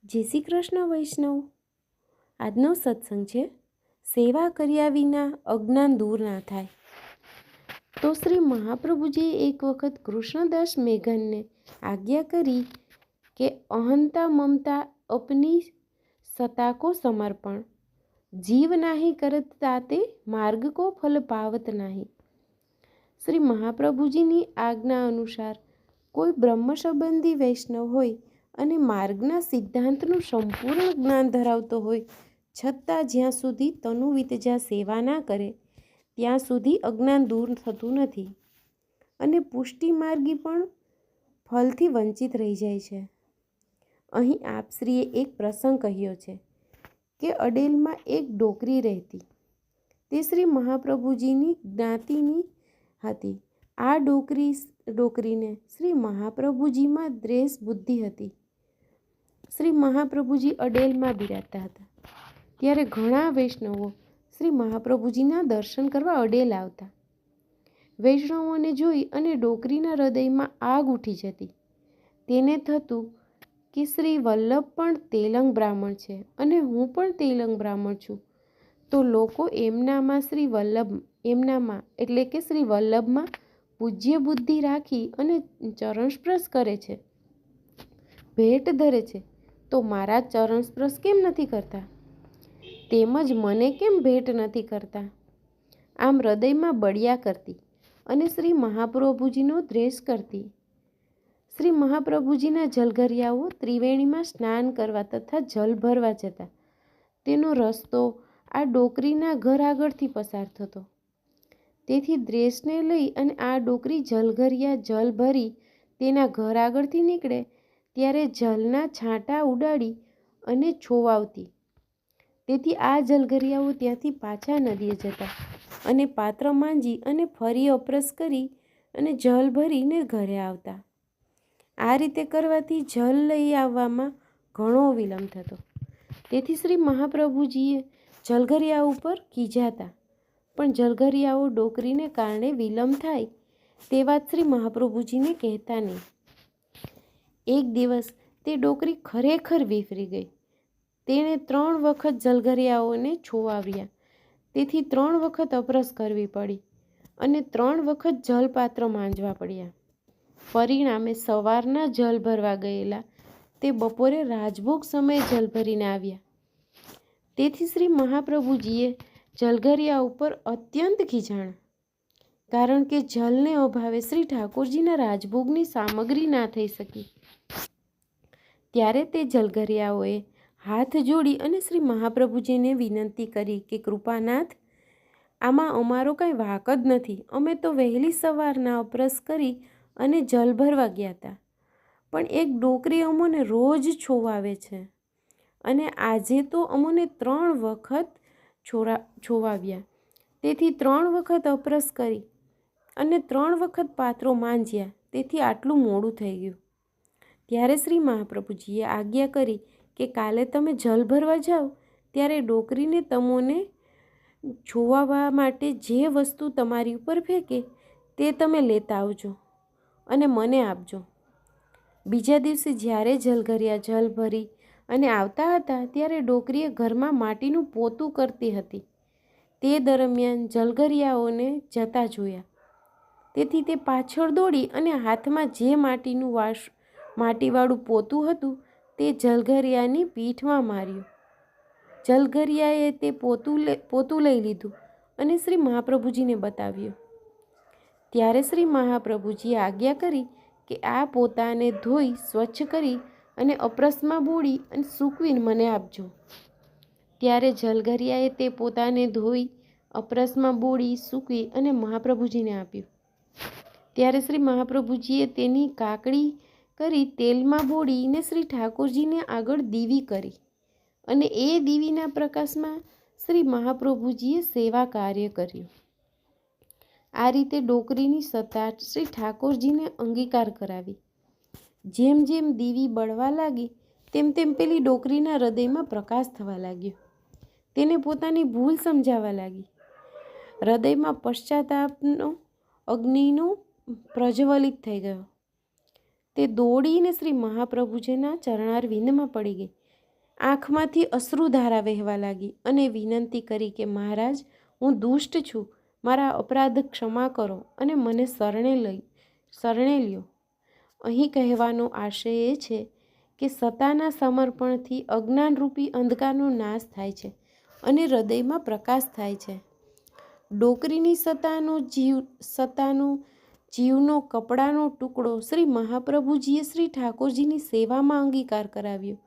જય શ્રી કૃષ્ણ વૈષ્ણવ। આજનો સત્સંગ છે સેવા કર્યા વિના અજ્ઞાન દૂર ના થાય। તો શ્રી મહાપ્રભુજીએ એક વખત કૃષ્ણદાસ મેઘનને આજ્ઞા કરી કે અહંતા મમતા અપની સતા કો સમર્પણ, જીવ નાહી કરત તાતે માર્ગ કો ફલ પાવત નાહી। શ્રી મહાપ્રભુજીની આજ્ઞા અનુસાર કોઈ બ્રહ્મ સંબંધી વૈષ્ણવ હોય અને માર્ગના સિદ્ધાંતનું સંપૂર્ણ જ્ઞાન ધરાવતો હોય છતાં જ્યાં સુધી તનુ વિતજા સેવા ના કરે ત્યાં સુધી અજ્ઞાન દૂર થતું નથી અને પુષ્ટિ માર્ગી પણ ફલથી વંચિત રહી જાય છે। અહીં આપશ્રીએ એક પ્રસંગ કહ્યો છે કે અડેલમાં એક ડોકરી રહેતી, તે શ્રી મહાપ્રભુજીની જ્ઞાતિની હતી। આ ડોકરીને શ્રી મહાપ્રભુજીમાં દ્વેષ બુદ્ધિ હતી। શ્રી મહાપ્રભુજી અડેલમાં બિરાજતા હતા ત્યારે ઘણા વૈષ્ણવો શ્રી મહાપ્રભુજીના દર્શન કરવા અડેલ આવતા। વૈષ્ણવોને જોઈ અને ડોકરીના હૃદયમાં આગ ઉઠી જતી। તેને થતું કે શ્રી વલ્લભ પણ તેલંગ બ્રાહ્મણ છે અને હું પણ તેલંગ બ્રાહ્મણ છું, તો લોકો એમનામાં એટલે કે શ્રી વલ્લભમાં પૂજ્ય બુદ્ધિ રાખી અને ચરણ સ્પર્શ કરે છે, ભેટ ધરે છે, તો મારા ચરણ સ્પર્શ કેમ નથી કરતા? તેમજ મને કેમ ભેટ નથી કરતા? આમ હૃદયમાં બળ્યા કરતી અને શ્રી મહાપ્રભુજીનો દ્વેષ કરતી। શ્રી મહાપ્રભુજીના જલઘરિયાઓ ત્રિવેણીમાં સ્નાન કરવા તથા જલ ભરવા જતા। તેનો રસ્તો આ ડોકરીના ઘર આગળથી પસાર થતો। તેથી દ્વેષને લઈ અને આ ડોકરી જલઘરિયા જલ ભરી તેના ઘર આગળથી નીકળે ત્યારે જલના છાંટા ઉડાડી અને છોવાવતી। તેથી આ જલઘરિયાઓ ત્યાંથી પાછા નદીએ જતા અને પાત્ર માંજી અને ફરી અપરસ કરી અને જલ ભરીને ઘરે આવતા। આ રીતે કરવાથી જલ લઈ આવવામાં ઘણો વિલંબ થતો। તેથી શ્રી મહાપ્રભુજીએ જલઘરિયાઓ ઉપર ખીજાતા, પણ જલઘરિયાઓ ડોકરીને કારણે વિલંબ થાય તે વાત શ્રી મહાપ્રભુજીને કહેતા નહીં। એક દિવસ તે ડોકરી ખરેખર વિફરી ગઈ। તેણે 3 વખત જલઘરિયાઓને છોવાવ્યા, તેથી 3 વખત અપરસ કરવી પડી અને 3 વખત જલપાત્ર માંજવા પડ્યા। પરિણામે સવારના જલ ભરવા ગયેલા તે બપોરે રાજભોગ સમયે જલ ભરીને આવ્યા। તેથી શ્રી મહાપ્રભુજીએ જલઘરિયા ઉપર અત્યંત ખીજાણા, કારણ કે જલને અભાવે શ્રી ઠાકોરજીના રાજભોગની સામગ્રી ના થઈ શકી। ત્યારે તે જલઘરિયાઓએ હાથ જોડી અને શ્રી મહાપ્રભુજીને વિનંતી કરી કે કૃપાનાથ, આમાં અમારો કાંઈ વાંક જ નથી। અમે તો વહેલી સવારના અપરસ કરી અને જલ ભરવા ગયા હતા, પણ એક ડોકરી અમોને રોજ છોવાવે છે અને આજે તો અમોને 3 વખત છોવાવ્યા, તેથી 3 વખત અપરસ કરી અને 3 વખત પાત્રો માંજ્યા, તેથી આટલું મોડું થઈ ગયું। ત્યારે શ્રી મહાપ્રભુજીએ આજ્ઞા કરી કે કાલે તમે જલ ભરવા જાઓ ત્યારે ડોકરીને તમોને છોવાવા માટે જે વસ્તુ તમારી ઉપર ફેંકે તે તમે લેતા આવજો અને મને આપજો। બીજા દિવસે જ્યારે જલઘરિયા જલ ભરી અને આવતા હતા ત્યારે ડોકરીએ ઘરમાં માટીનું પોતું કરતી હતી। તે દરમિયાન જલઘરિયાઓને જતા જોયા, તેથી તે પાછળ દોડી અને હાથમાં જે માટીવાળું પોતું હતું તે જલઘરિયાની પીઠમાં માર્યું। જલઘરિયાએ તે પોતું લઈ લીધું અને શ્રી મહાપ્રભુજીને બતાવ્યું। ત્યારે શ્રી મહાપ્રભુજીએ આજ્ઞા કરી કે આ પોતાને ધોઈ સ્વચ્છ કરી અને અપરસમાં બોળી અને સૂકવીને મને આપજો। ત્યારે જલઘરિયાએ તે પોતાને ધોઈ અપરસમાં બોળી સૂકવી અને મહાપ્રભુજીને આપ્યું। ત્યારે શ્રી મહાપ્રભુજીએ તેની કાકડી કરી તેલમાં બોળીને શ્રી ઠાકોરજીને આગળ દીવી કરી અને એ દીવીના પ્રકાશમાં શ્રી મહાપ્રભુજીએ સેવા કાર્ય કર્યું। આ રીતે ડોકરીની સત્તા શ્રી ઠાકોરજીને અંગીકાર કરાવી। જેમ જેમ દીવી બળવા લાગી તેમ તેમ પેલી ડોકરીના હૃદયમાં પ્રકાશ થવા લાગ્યો। તેને પોતાની ભૂલ સમજાવા લાગી। હૃદયમાં પશ્ચાતાપનો અગ્નિનો પ્રજ્વલિત થઈ ગયો। તે દોડીને શ્રી મહાપ્રભુજીના ચરણારવિંદમાં પડી ગઈ આંખમાંથી અશ્રુધારા વહેવા લાગી અને વિનંતી કરી કે મહારાજ, હું દુષ્ટ છું, મારા અપરાધ ક્ષમા કરો અને મને શરણે લ્યો. અહીં કહેવાનો આશય એ છે કે સતાના સમર્પણથી અજ્ઞાનરૂપી અંધકારનો નાશ થાય છે અને હૃદયમાં પ્રકાશ થાય છે. ડોકરીની સતાનો જીવનો કપડાનો ટુકડો શ્રી મહાપ્રભુજીએ શ્રી ઠાકોરજીની સેવામાં અંગીકાર કરાવ્યો.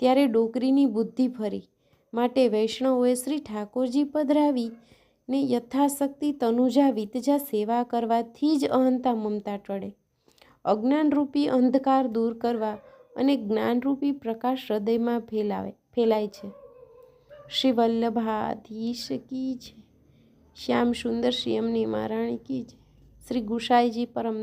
ત્યારે ડોકરીની બુદ્ધિ ફરી. માટે વૈષ્ણવોએ શ્રી ઠાકોરજી પધરાવીને યથાશક્તિ તનુજા વિતજા સેવા કરવાથી જ અહંતા મમતા ટળે, અજ્ઞાનરૂપી અંધકાર દૂર કરવા અને જ્ઞાનરૂપી પ્રકાશ હૃદયમાં ફેલાય છે. શ્રી વલ્લભાધીશ કી જય. શ્યામ સુંદર શ્રી અમની મહારાણી કી જય. શ્રી ગુસાઈજી પરમ